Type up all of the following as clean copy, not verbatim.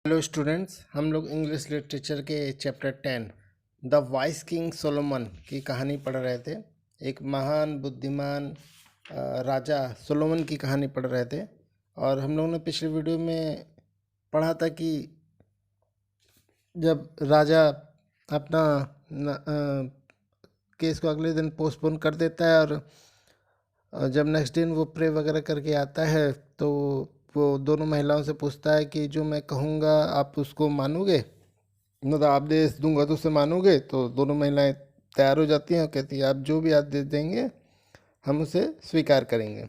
Hello students, हम लोग English literature के chapter 10 the vice king Solomon की कहानी पढ़ रहे थे। एक महान बुद्धिमान राजा सोलोमन की कहानी पढ़ रहे थे। और हम लोगों ने पिछले वीडियो में पढ़ा था कि जब राजा अपना केस को अगले दिन पोस्टपोन कर देता है और जब नेक्स्ट दिन वो प्रे वगैरह करके आता है तो वो दोनों महिलाओं से पूछता है कि जो मैं कहूँगा आप उसको मानोगे, मतलब आदेश दूंगा तो उसे मानोगे। तो दोनों महिलाएं तैयार हो जाती हैं और कहती है आप जो भी आदेश देंगे हम उसे स्वीकार करेंगे।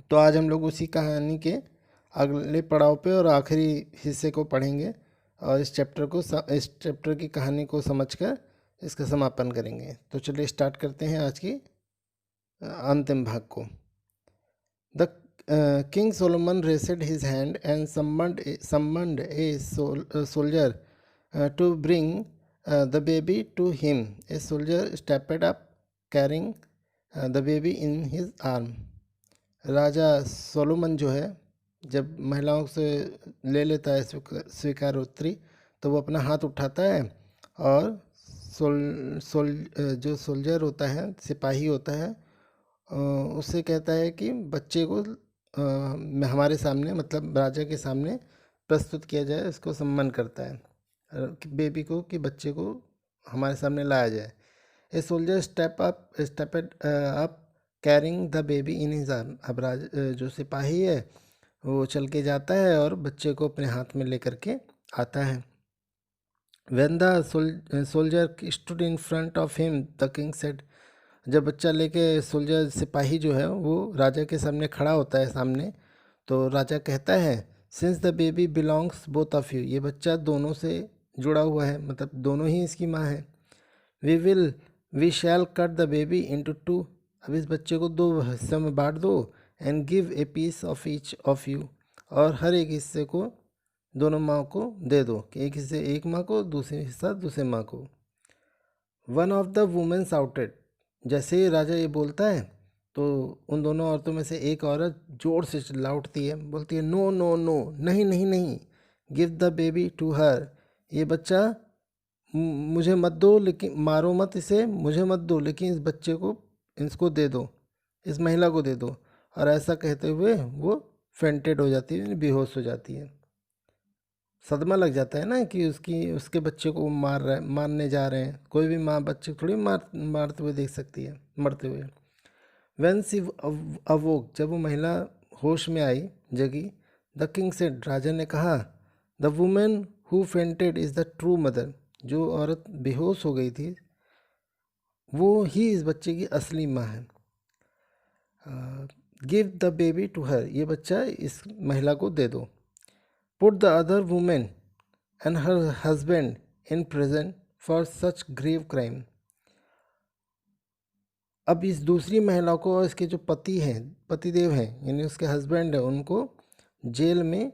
तो आज हम लोग उसी कहानी के अगले पड़ाव पे और आखिरी हिस्से को पढ़ेंगे और इस चैप्टर की कहानी को समझकर इसका समापन करेंगे। तो चलिए स्टार्ट करते हैं आज की अंतिम भाग को। The King Solomon raised his hand and summoned a soldier to bring the baby to him. A soldier stepped up, carrying the baby in his arm. Raja Solomon जो है जब महिलाओं से ले लेता है स्वीकारोत्तरी, तो वो अपना हाथ उठाता है और जो सोल्जर होता है, सिपाही होता है, उससे कहता है कि बच्चे को हमारे सामने, मतलब राजा के सामने प्रस्तुत किया जाए। इसको सम्मान करता है कि बेबी को, कि बच्चे को हमारे सामने लाया जाए। A soldier stepped up carrying the baby in his arm. अब जो सिपाही है वो चल के जाता है और बच्चे को अपने हाथ में लेकर के आता है। When the soldier stood in front of him, the king said, जब बच्चा लेके सोल्जर सिपाही जो है वो राजा के सामने खड़ा होता है सामने, तो राजा कहता है since the baby belongs both of you, ये बच्चा दोनों से जुड़ा हुआ है, मतलब दोनों ही इसकी माँ है। We shall cut the baby into two, अब इस बच्चे को दो हिस्सों में बांट दो। And give a piece of each of you, और हर एक हिस्से को दोनों माँ को दे दो, कि एक हिस्से एक माँ को, दूसरी हिस्सा दूसरे माँ को। One of the women shouted, जैसे ही राजा ये बोलता है तो उन दोनों औरतों में से एक औरत जोर से चिल्ला उठती है, बोलती है नो नो नो, नहीं नहीं नहीं, give the baby to her, ये बच्चा मुझे मत दो, लेकिन मारो मत इसे, मुझे मत दो, लेकिन इस बच्चे को इसको दे दो, इस महिला को दे दो। और ऐसा कहते हुए वो फेंटेड हो जाती है, बेहोश हो जाती है। सदमा लग जाता है ना कि उसके बच्चे को मारने जा रहे हैं। कोई भी माँ बच्चे को थोड़ी मारते हुए देख सकती है, मरते हुए। वेन सी अवोक, जब वो महिला होश में आई, जगी, द किंग सेड, राजा ने कहा, the women who fainted is the true mother, जो औरत बेहोश हो गई थी वो ही इस बच्चे की असली माँ है। Give the baby to her, ये बच्चा इस महिला को दे दो। Put the other women and her husband in prison for such grave crime, अब इस दूसरी महिला को और इसके जो पतिदेव हैं, यानी उसके हस्बैंड है, उनको जेल में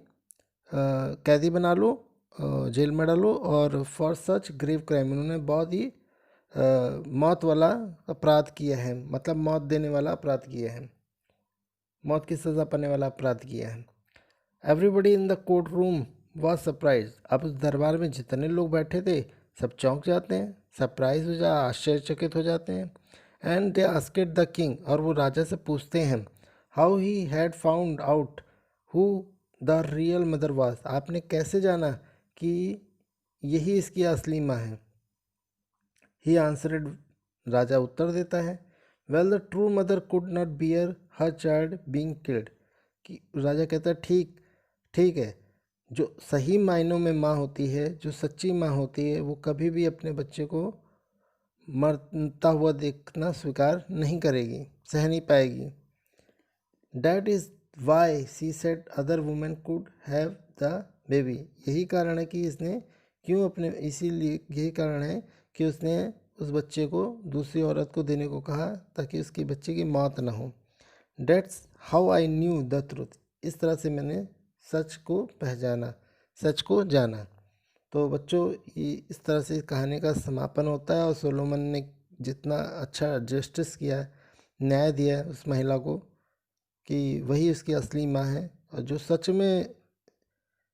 कैदी बना लो, जेल में डालो। और फॉर सच ग्रेव क्राइम, उन्होंने बहुत ही मौत वाला अपराध किया है, मतलब मौत देने वाला अपराध किया है, मौत की सज़ा पाने वाला अपराध किया है। Everybody in the court room was surprise, अब उस दरबार में जितने लोग बैठे थे सब चौंक जाते हैं, सरप्राइज हो जा, आश्चर्यचकित हो जाते हैं। And they asked the king, और वो राजा से पूछते हैं, how he had found out who the real mother was, आपने कैसे जाना कि यही इसकी असली माँ है। ही आंसरेड, राजा उत्तर देता है, well the true mother could not bear her child being killed, कि राजा कहता है ठीक ठीक है, जो सही मायनों में माँ होती है, जो सच्ची माँ होती है, वो कभी भी अपने बच्चे को मरता हुआ देखना स्वीकार नहीं करेगी, सह नहीं पाएगी। That is why she said other women could have the baby, यही कारण है कि इसने क्यों अपने, इसीलिए यही कारण है कि उसने उस बच्चे को दूसरी औरत को देने को कहा ताकि उसकी बच्चे की मौत ना हो। Dates how I knew the truth, इस तरह से मैंने सच को पहचाना, सच को जाना। तो बच्चों, ये इस तरह से कहानी का समापन होता है और सोलोमन ने जितना अच्छा जस्टिस किया, न्याय दिया उस महिला को कि वही उसकी असली माँ है, और जो सच में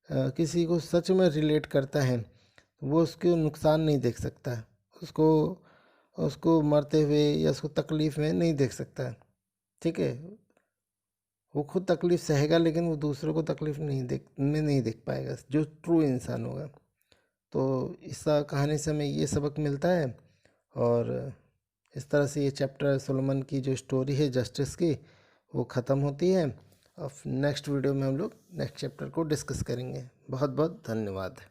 किसी को सच में रिलेट करता है वो उसके नुकसान नहीं देख सकता है, उसको उसको मरते हुए या उसको तकलीफ़ में नहीं देख सकता है। ठीक है, वो खुद तकलीफ़ सहेगा लेकिन वो दूसरों को तकलीफ़ नहीं देख पाएगा, जो ट्रू इंसान होगा। तो इस कहानी से हमें ये सबक मिलता है। और इस तरह से ये चैप्टर सोलोमन की जो स्टोरी है जस्टिस की वो ख़त्म होती है। अब नेक्स्ट वीडियो में हम लोग नेक्स्ट चैप्टर को डिस्कस करेंगे। बहुत बहुत धन्यवाद।